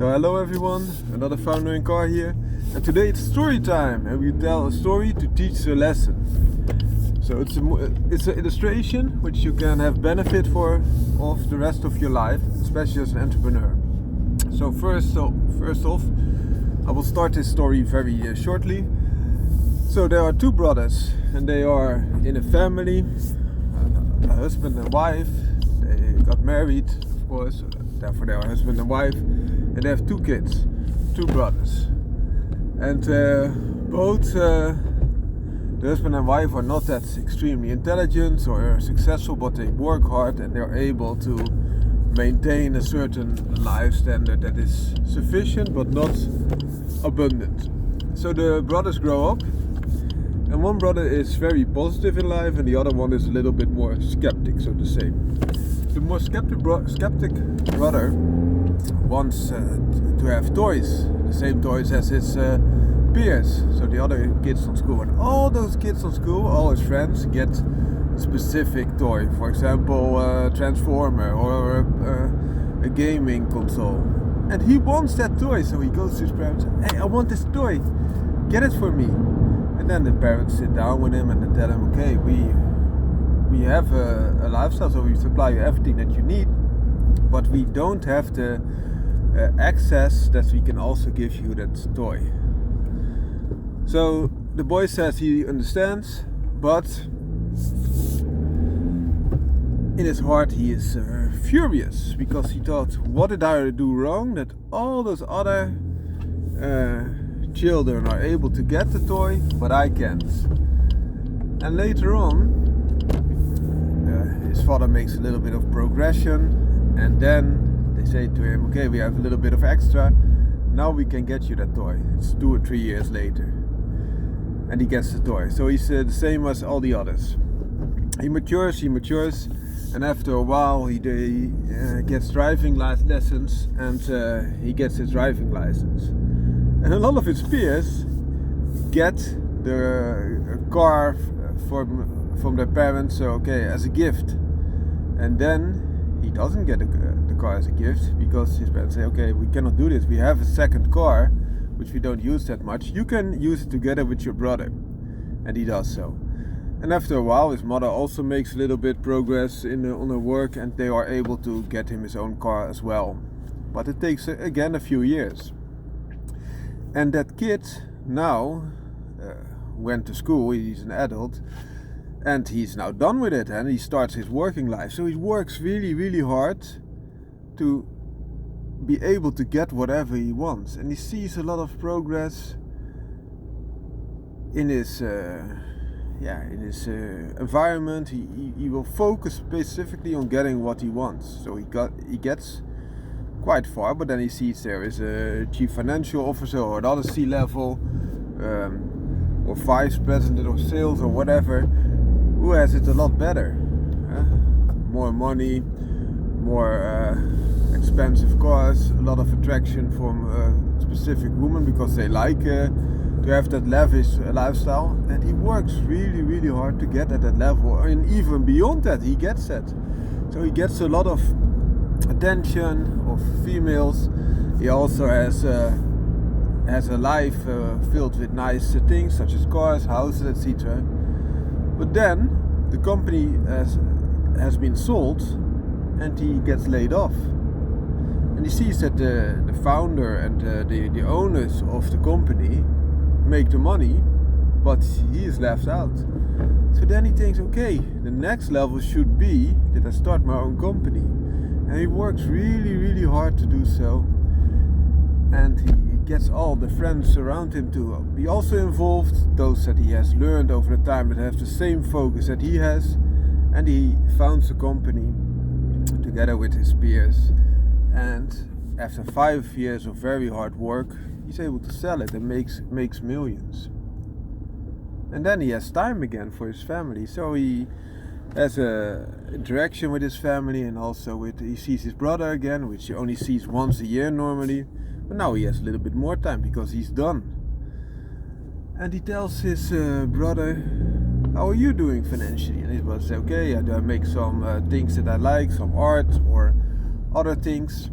So hello everyone, another founder in car here, and today it's story time, and we tell a story to teach a lesson. So it's an illustration which you can have benefit of the rest of your life, especially as an entrepreneur. So first off, I will start this story very shortly. So there are two brothers, and they are in a family, a husband and wife. They got married, of course, therefore they are husband and wife, and they have two kids, two brothers. And both the husband and wife are not that extremely intelligent or successful, but they work hard and they're able to maintain a certain life standard that is sufficient but not abundant. So the brothers grow up, and one brother is very positive in life and the other one is a little bit more skeptic, so to say. The more skeptic brother wants to have toys, the same toys as his peers, so the other kids on school. And all those kids on school, all his friends, get a specific toy. For example, a transformer or a gaming console. And he wants that toy, so he goes to his parents, "Hey, I want this toy, get it for me." And then the parents sit down with him and they tell him, "Okay, we have a lifestyle, so we supply you everything that you need, but we don't have the access that we can also give you that toy." So the boy says he understands, but in his heart he is furious, because he thought, what did I do wrong that all those other children are able to get the toy, but I can't? And later on, his father makes a little bit of progression, and then they say to him, "Okay, we have a little bit of extra, now we can get you that toy." It's 2 or 3 years later, and he gets the toy. So he's the same as all the others. He matures, and after a while he gets driving lessons, and he gets his driving license. And a lot of his peers get the car from their parents, so okay, as a gift. And then he doesn't get the car as a gift, because his parents say, "Okay, we cannot do this. We have a second car, which we don't use that much. You can use it together with your brother." And he does so. And after a while, his mother also makes a little bit progress on her work, and they are able to get him his own car as well. But it takes, again, a few years. And that kid now went to school, he's an adult, and he's now done with it, and he starts his working life. So he works really, really hard to be able to get whatever he wants. And he sees a lot of progress in his environment. He will focus specifically on getting what he wants. So he gets quite far, but then he sees there is a chief financial officer or another C-level or vice president of sales or whatever, who has it a lot better. More money, more expensive cars, a lot of attraction from a specific woman because they like to have that lavish lifestyle. And he works really, really hard to get at that level, and even beyond that he gets that. So he gets a lot of attention of females. He also has a life filled with nice things such as cars, houses, etc. But then the company has been sold, and he gets laid off. And he sees that the founder and the owners of the company make the money, but he is left out. So then he thinks, okay, the next level should be that I start my own company. And he works really, really hard to do so. And he gets all the friends around him to be also involved, those that he has learned over the time that have the same focus that he has. And he founds a company together with his peers. And after 5 years of very hard work, he's able to sell it and makes millions. And then he has time again for his family. So he has a interaction with his family, and also he sees his brother again, which he only sees once a year normally. But now he has a little bit more time because he's done. And he tells his brother, "How are you doing financially?" And his brother says, "Okay, I make some things that I like, some art or other things."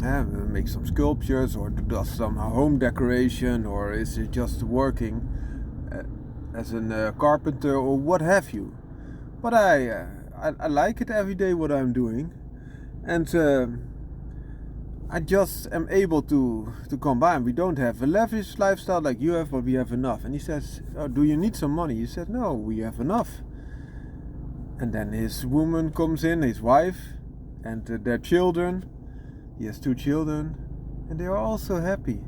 make some sculptures or does some home decoration, or is it just working as a carpenter or what have you. But I like it every day what I'm doing, and I just am able to combine. We don't have a lavish lifestyle like you have, but we have enough. And he says, "Oh, do you need some money?" He said, "No, we have enough." And then his woman comes in, his wife, and their children. He has 2 children, and they are also happy.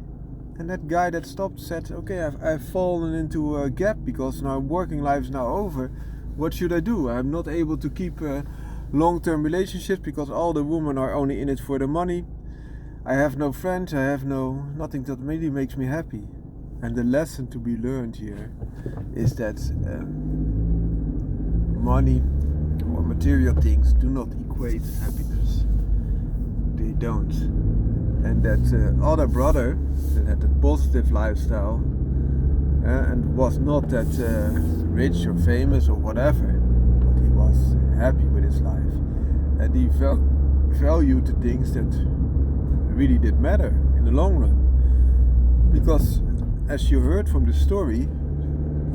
And that guy that stopped said, "Okay, I've fallen into a gap because now working life is now over. What should I do? I'm not able to keep long-term relationships because all the women are only in it for the money. I have no friends, I have nothing that really makes me happy." And the lesson to be learned here is that money or material things do not equate happiness. They don't. And that other brother that had a positive lifestyle and was not that rich or famous or whatever, but he was happy with his life, and he valued the things that really did matter in the long run. Because as you heard from the story,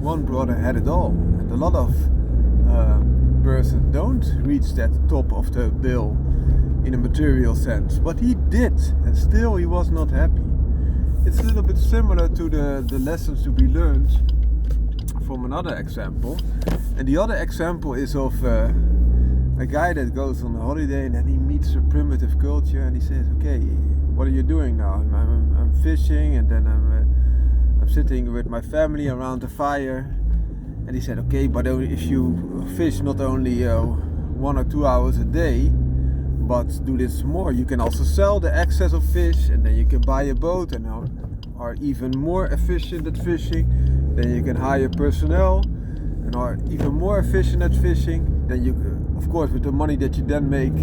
one brother had it all, and a lot of persons don't reach that top of the bill in a material sense, but he did, and still he was not happy. It's a little bit similar to the lessons to be learned from another example, and the other example is of a guy that goes on a holiday and then he meets a primitive culture, and he says, "Okay, what are you doing now?" I'm fishing, and then I'm sitting with my family around the fire. And he said, "Okay, but if you fish not only 1 or 2 hours a day, but do this more, you can also sell the excess of fish, and then you can buy a boat and are even more efficient at fishing. Then you can hire personnel and are even more efficient at fishing. Then you, of course, with the money that you then make,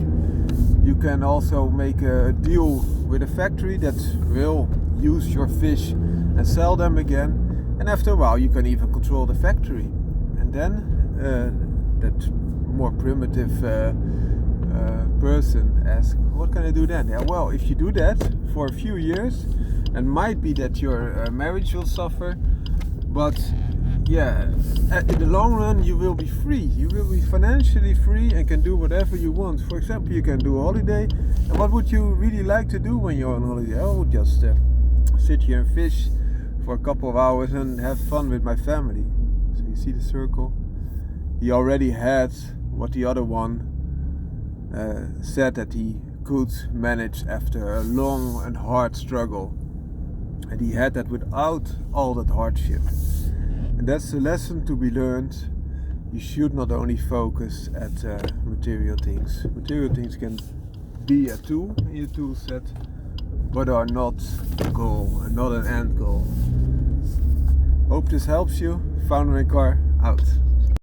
you can also make a deal with a factory that will use your fish and sell them again. And after a while, you can even control the factory." And then that more primitive person asks, "What can I do then?" "Yeah, well, if you do that for a few years, and might be that your marriage will suffer, but yeah, in the long run you will be free. You will be financially free and can do whatever you want. For example, you can do a holiday. And what would you really like to do when you're on holiday?" "Oh, just sit here and fish for a couple of hours and have fun with my family." So you see the circle? He already had what the other one said that he could manage after a long and hard struggle. And he had that without all that hardship. And that's the lesson to be learned. You should not only focus at material things. Material things can be a tool in your tool set, but are not a goal and not an end goal. Hope this helps you. Founder and Car out.